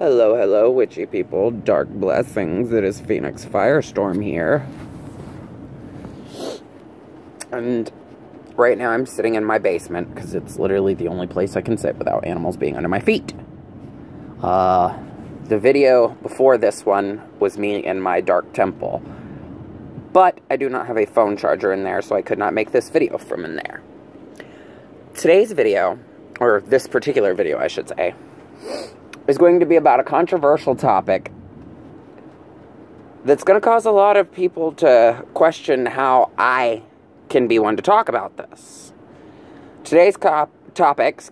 Hello, hello, witchy people, dark blessings. It is Phoenix Firestorm here. And right now I'm sitting in my basement because it's literally the only place I can sit without animals being under my feet. The video before this one was me in my dark temple. But I do not have a phone charger in there, so I could not make this video from in there. Today's video, or this particular video I should say, is going to be about a controversial topic that's going to cause a lot of people to question how I can be one to talk about this. Today's topic,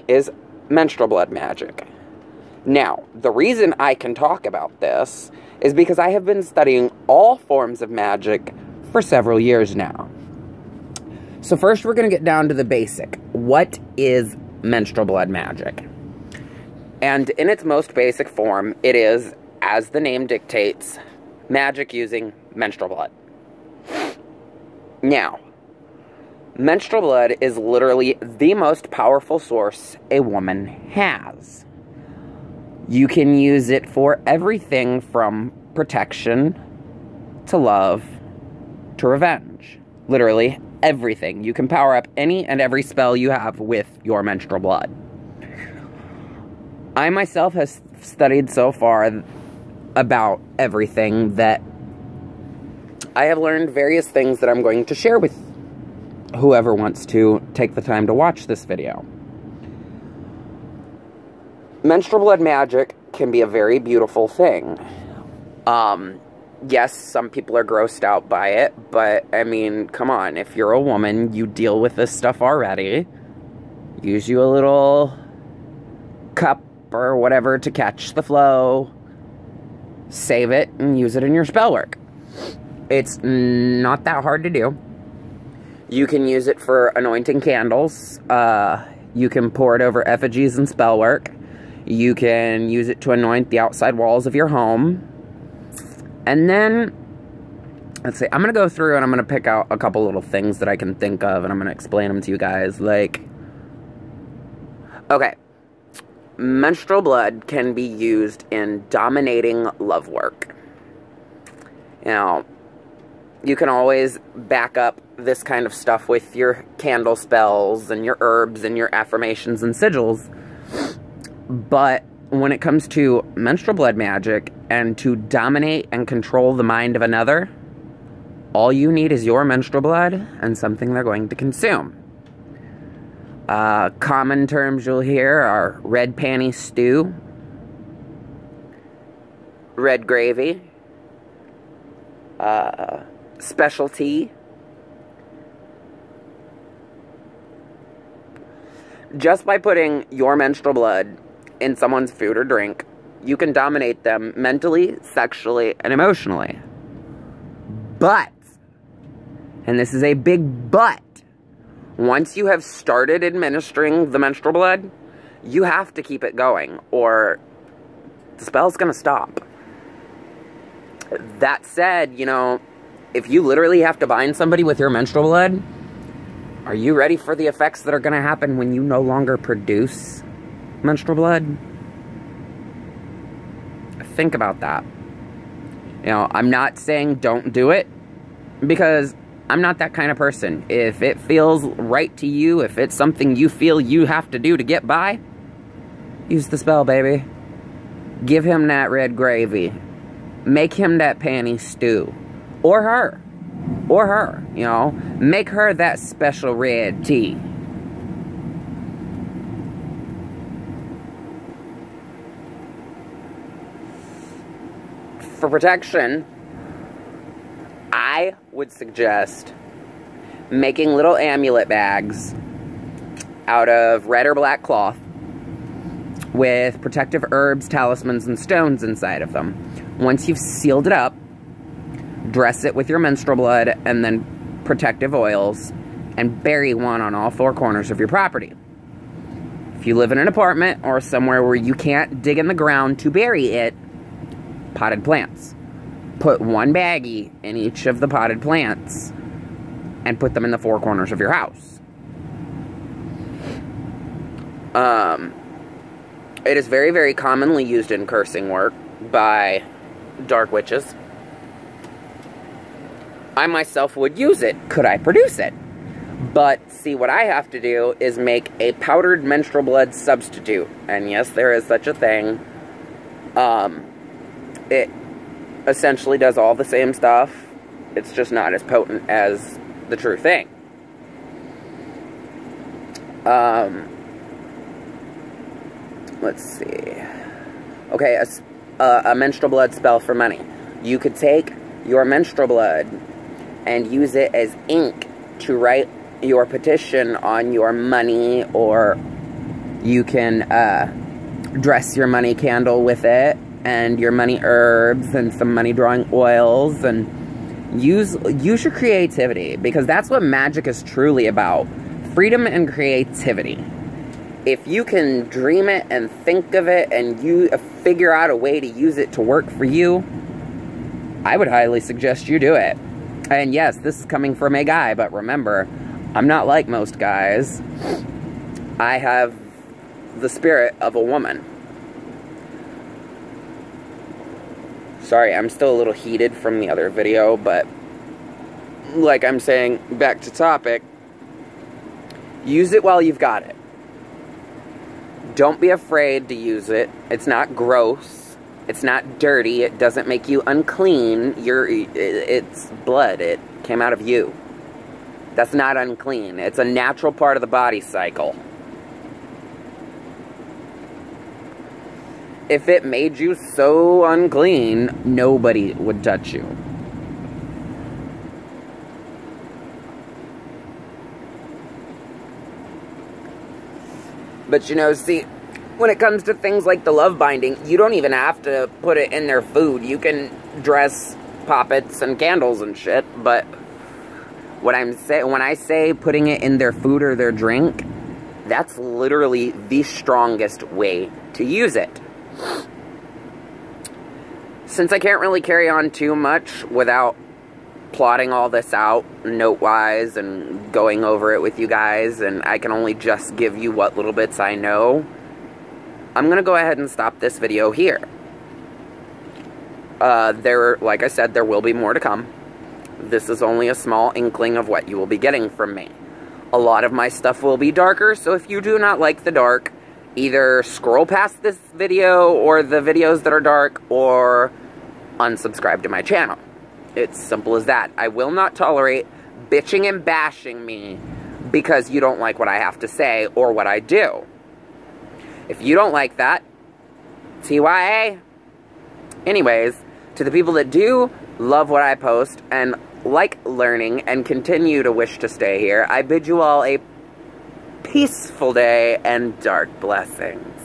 is menstrual blood magic. Now, the reason I can talk about this is because I have been studying all forms of magic for several years now. So first we're going to get down to the basic. What is menstrual blood magic? And in its most basic form, it is, as the name dictates, magic using menstrual blood. Now, menstrual blood is literally the most powerful source a woman has. You can use it for everything from protection to love to revenge. Literally everything. You can power up any and every spell you have with your menstrual blood. I myself have studied so far about everything that I have learned various things that I'm going to share with whoever wants to take the time to watch this video. Menstrual blood magic can be a very beautiful thing. Yes, some people are grossed out by it, but, I mean, come on. If you're a woman, you deal with this stuff already. Use you a little cup or whatever to catch the flow. Save it and use it in your spell work. It's not that hard to do. You can use it for anointing candles. You can pour it over effigies and spell work. You can use it to anoint the outside walls of your home. And then, let's see, I'm going to go through and I'm going to pick out a couple little things that I can think of, and I'm going to explain them to you guys. Like, okay, menstrual blood can be used in dominating love work. Now, you can always back up this kind of stuff with your candle spells and your herbs and your affirmations and sigils. But when it comes to menstrual blood magic and to dominate and control the mind of another, all you need is your menstrual blood and something they're going to consume. Common terms you'll hear are red panty stew, red gravy, specialty. Just by putting your menstrual blood in someone's food or drink, you can dominate them mentally, sexually, and emotionally. But, and this is a big but, once you have started administering the menstrual blood, you have to keep it going, or the spell's gonna stop. That said, you know, if you literally have to bind somebody with your menstrual blood, are you ready for the effects that are gonna happen when you no longer produce menstrual blood? Think about that. You know, I'm not saying don't do it, because I'm not that kind of person. If it feels right to you, if it's something you feel you have to do to get by, use the spell, baby. Give him that red gravy. Make him that panty stew. Or her. Or her, you know. Make her that special red tea. For protection, I would suggest making little amulet bags out of red or black cloth with protective herbs, talismans, and stones inside of them. Once you've sealed it up, dress it with your menstrual blood and then protective oils, and bury one on all four corners of your property. If you live in an apartment or somewhere where you can't dig in the ground to bury it, potted plants. Put one baggie in each of the potted plants and put them in the four corners of your house. It is very, very commonly used in cursing work by dark witches. I myself would use it. Could I produce it? But, see, what I have to do is make a powdered menstrual blood substitute. And yes, there is such a thing. It essentially does all the same stuff. It's just not as potent as the true thing. Let's see. Okay, a menstrual blood spell for money. You could take your menstrual blood and use it as ink to write your petition on your money, or you can dress your money candle with it, and your money herbs, and some money drawing oils, and use your creativity, because that's what magic is truly about. Freedom and creativity. If you can dream it and think of it, and you figure out a way to use it to work for you, I would highly suggest you do it. And yes, this is coming from a guy, but remember, I'm not like most guys. I have the spirit of a woman. Sorry, I'm still a little heated from the other video, but like I'm saying, back to topic, use it while you've got it. Don't be afraid to use it. It's not gross. It's not dirty. It doesn't make you unclean. It's blood. It came out of you. That's not unclean. It's a natural part of the body cycle. If it made you so unclean, nobody would touch you. But you know, see, when it comes to things like the love binding, you don't even have to put it in their food. You can dress poppets and candles and shit, but what I'm saying, when I say putting it in their food or their drink, that's literally the strongest way to use it. Since I can't really carry on too much without plotting all this out note-wise and going over it with you guys, and I can only just give you what little bits I know, I'm going to go ahead and stop this video here. Like I said, there will be more to come. This is only a small inkling of what you will be getting from me. A lot of my stuff will be darker, so if you do not like the dark, either scroll past this video or the videos that are dark, or unsubscribe to my channel. It's simple as that. I will not tolerate bitching and bashing me because you don't like what I have to say or what I do. If you don't like that, TYA. Anyways, to the people that do love what I post and like learning and continue to wish to stay here, I bid you all a peaceful day and dark blessings.